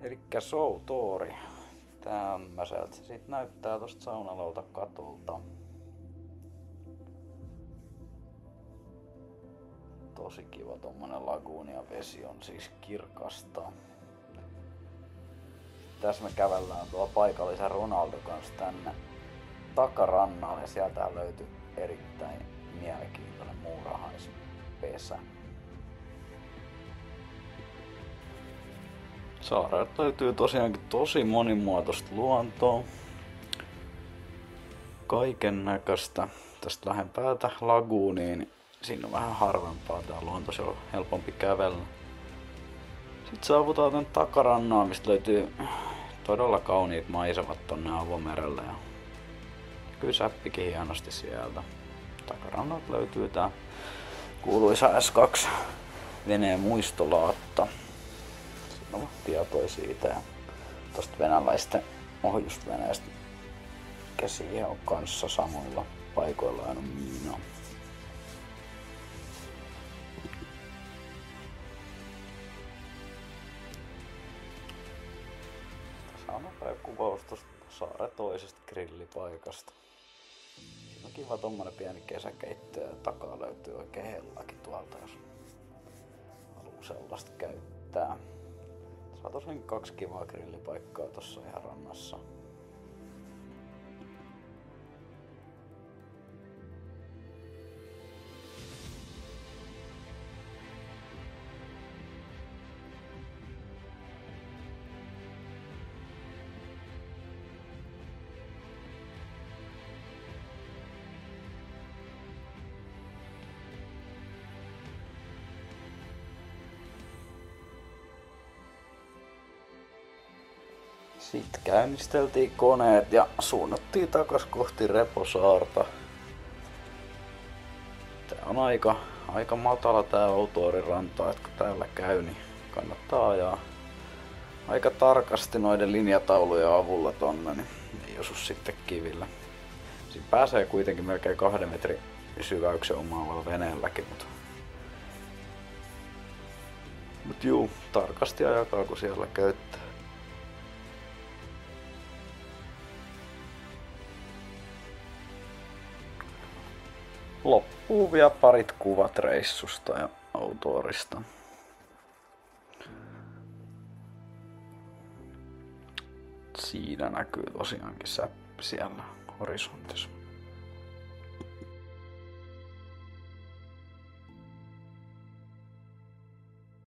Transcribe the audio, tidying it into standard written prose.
Elikkä Soutori. Tämmöseltä se sit näyttää tosta saunalalta katolta. Tosi kiva tommonen laguuni ja vesi on siis kirkasta. Tässä me kävellään tuolla paikallisen Ronaldo kanssa tänne takarannalle. Sieltä löytyy erittäin mielenkiintoinen muurahaispesä. Saarelta löytyy tosiaankin tosi monimuotoista luontoa. Kaiken näköistä. Tästä lähempäätä laguuniin. Siinä on vähän harvempaa tää luonto, se on helpompi kävellä. Sitten saavutaan tän takarannaan, mistä löytyy todella kauniit maisemat tonne avomerelle. Ja kyllä säppikin hienosti sieltä. Takarannalta löytyy tää kuuluisa S2 veneen muistolaatta. Siinä on tietoja siitä ja tosta venäläisten ohjusveneestä, mikä siihen on kanssa samoilla paikoilla aina miina. Tässä on nopea kuvaus tosta saaren toisesta grillipaikasta. Siinä on kiva tommonen pieni kesäkeittiö ja takaa löytyy oikein hellakin tuolta, jos haluaa sellaista käyttää. Saa tosiaan 2 kivaa grillipaikkaa tossa ihan rannassa. Sitten käynnisteltiin koneet ja suunnattiin takas kohti Reposaarta. Tää on aika matala tää Outoorin ranta, että kun täällä käy, niin kannattaa ajaa aika tarkasti noiden linjataulujen avulla tonne, niin ei osu sitten kivillä. Siinä pääsee kuitenkin melkein 2 metrin syväyksen omaavalla veneelläkin, mut juu, tarkasti ajakaa kun siellä käyttää. Loppuu vielä parit kuvat reissusta ja Outoorista. Siinä näkyy tosiaankin säppi siellä horisontissa.